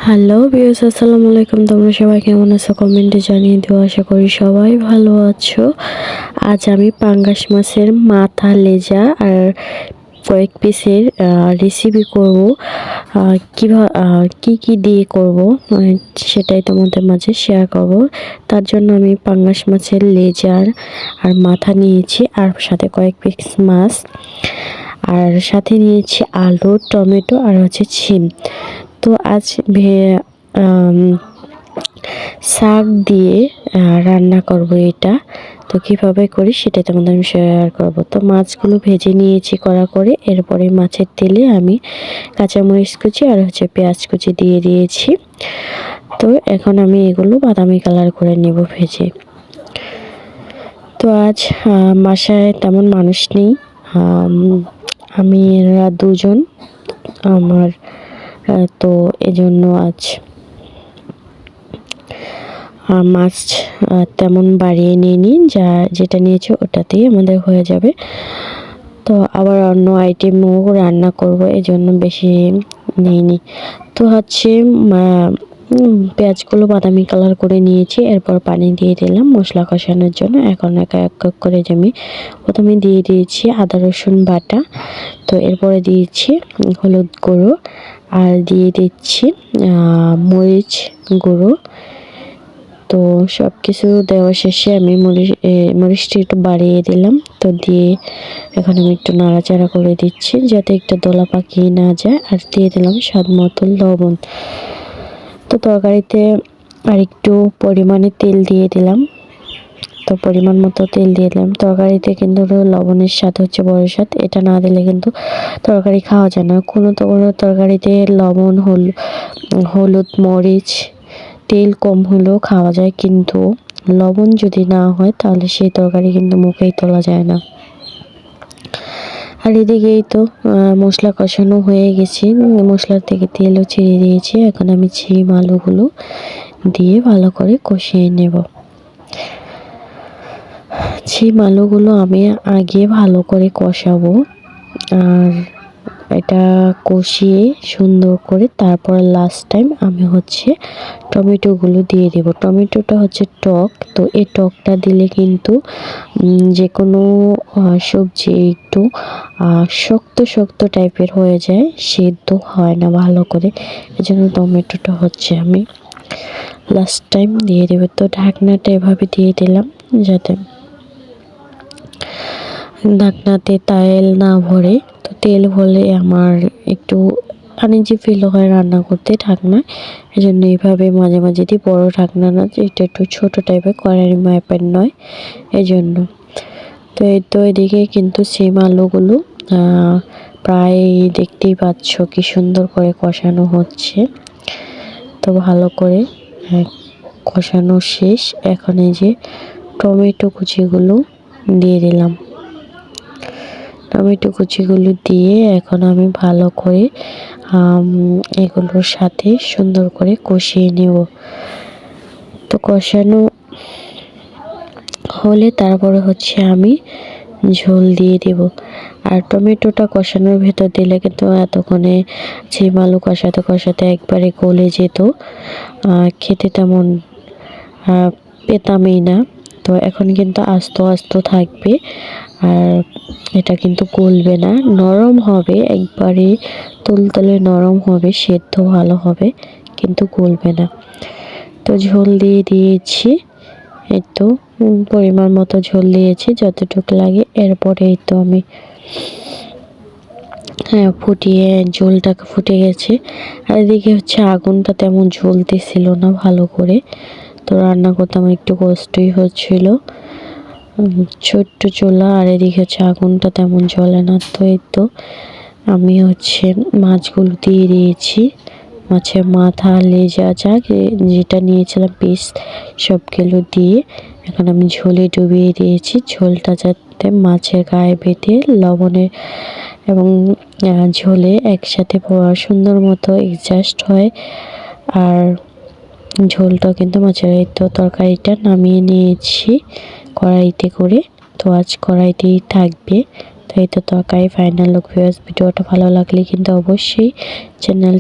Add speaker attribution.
Speaker 1: Hello viewers, আসসালামু আলাইকুম। তোমরা সবাই কেমন আছো কমেন্টে জানিয়ে দিও। আশা করি সবাই ভালো আছো। আজ আমি পাঙ্গাস মাছের মাথা, লেজা আর কয়েক পিসের রেসিপি করব। কি কি দিয়ে করব সেটাই তোমাদের মাঝে শেয়ার করব। তার জন্য আমি পাঙ্গাস মাছের লেজার আর মাথা নিয়েছি, আর সাথে কয়েক পিস মাছ, আর সাথে নিয়েছি আলু, টমেটো আর হচ্ছে শিম। তো আজ শাক দিয়ে রান্না করব এটা। তো কিভাবে করি সেটা তোমাদের আমি শেয়ার করব। তো মাছগুলো ভেজে নিয়েছি কড়া করে, এরপরে মাছের তেলে আমি কাঁচামরিচ কুচি আর হচ্ছে পেঁয়াজ কুচি দিয়ে দিয়েছি। তো এখন আমি এগুলো বাদামি কালার করে নেব ভেজে। তো আজ বাসায় তেমন মানুষ নেই, আমি এরা দুজন আমার, তো এজন্য আজ মাছ তেমন বাড়িয়ে নিইনি, যেটা নিয়েছি ওটাতেই আমাদের হয়ে যাবে। তো আবার অন্য আইটেমও রান্না করব, এজন্য বেশি নিইনি। তো হচ্ছে পেঁয়াজগুলো বাদামি কালার করে নিয়েছি, এরপর পানি দিয়ে দিলাম মশলা কষানোর জন্য। এখন এক এক করে আমি প্রথমে দিয়ে দিয়েছি আদা রসুন বাটা, তো এরপরে দিয়েছি হলুদ গুঁড়ো, আর দিয়ে দিচ্ছি মরিচ গুঁড়ো। তো সব কিছু দেওয়া শেষে আমি মরিচটি একটু বাড়িয়ে দিলাম। তো দিয়ে এখন আমি একটু নাড়াচাড়া করে দিচ্ছি যাতে একটু দলা পাকিয়ে না যায়, আর দিয়ে দিলাম স্বাদ মতো লবণ। তো তরকারিতে আর একটু পরিমাণে তেল দিয়ে দিলাম। তো পরিমাণ মতো তেল দিয়ে দিলাম। তরকারিতে কিন্তু লবণের স্বাদ হচ্ছে বড় স্বাদ, এটা না দিলে কিন্তু তরকারি খাওয়া যায় না। কোনো তরকারিতে লবণ, হলুদ, মরিচ, তেল কম হলেও খাওয়া যায়, কিন্তু লবণ যদি না হয় তাহলে সেই তরকারি কিন্তু মুখেই তোলা যায় না। আর এদিকেই তো মশলা কষানো হয়ে গেছে, মশলার থেকে তেলও ছেড়ে দিয়েছি। এখন আমি শিম আলুগুলো দিয়ে ভালো করে কষিয়ে নেব। শিম আলুগুলো আমি আগে ভালো করে কষাবো, আর এটা কষিয়ে সুন্দর করে তারপর লাস্ট টাইম আমি হচ্ছে টমেটোগুলো দিয়ে দেব। টমেটোটা হচ্ছে টক, তো এই টকটা দিলে কিন্তু যে কোনো সবজি একটু শক্ত শক্ত টাইপের হয়ে যায়, সেদ্ধ হয় না ভালো করে। এজন্য টমেটোটা হচ্ছে আমি লাস্ট টাইম দিয়ে দেব। তো ঢাকনাটা এভাবে দিয়ে দিলাম যাতে ঢাকনাতে তেল না ভরে। তো তেল ভরলে আমার একটু আনইজি ফিল হয় রান্না করতে ঢাকনা, এই জন্য এইভাবে মাঝে মাঝে দিই। বড় ঢাকনা না, এটা একটু ছোট টাইপের কড়াইয়ের মাপের নয়, এই জন্য। তো এই তো এদিকে কিন্তু শিম আলুগুলো প্রায় দেখতেই পাচ্ছ কি সুন্দর করে কষানো হচ্ছে। তো ভালো করে কষানো শেষ। এখন এই যে টমেটো কুচিগুলো দিয়ে দিলাম। টমেটো কুচিগুলো দিয়ে এখন আমি ভালো করে এগুলোর সাথে সুন্দর করে কষিয়ে নেব। তো কষানো হলে তারপরে হচ্ছে আমি ঝোল দিয়ে দেব। আর টমেটোটা কষানোর ভেতর দিলে কিন্তু এতক্ষণে শিম আলু কষাতে কষাতে একবারে গলে যেত, খেতে তেমন পেতামই না। তো এখন কিন্তু আস্ত আস্ত থাকবে, আর এটা কিন্তু গলবে না, নরম হবে, একবারে তুলতুলে নরম হবে, সেদ্ধ ভালো হবে, কিন্তু গলবে না। তো ঝোল দিয়ে দিয়েছি, এই তো পরিমাণ মতো ঝোল দিয়েছি যতটুকু লাগে। এরপরে এই তো আমি ফুটিয়ে ঝোলটাকে ফুটে গেছে। আর এদিকে হচ্ছে আগুনটা তেমন জ্বলতেছিল না ভালো করে, তো রান্না করতে আমার একটু কষ্টই হচ্ছিল। ছোট্ট চুলা, আর এদিকে হচ্ছে আগুনটা তেমন জ্বলে না। তো এই তো আমি হচ্ছে মাছগুলো দিয়ে দিয়েছি, মাছের মাথা, লেজা, যেটা নিয়েছিলাম পিস সবগুলো দিয়ে এখন আমি ঝোলে ডুবিয়ে দিয়েছি। ঝোলটা যাতে মাছের গায়ে বেঁধে লবণে এবং ঝোলে একসাথে সুন্দর মতো অ্যাডজাস্ট হয়। আর ঝোলটা কিন্তু মাছের, এই তো তরকারিটা নামিয়ে নিয়েছি কড়াইতে করে, তো আজ কড়াইতেই থাকবে। তো এই তো তরকারি ফাইনাল লুক। ভিডিওটা ভালো লাগলে কিন্তু অবশ্যই চ্যানেল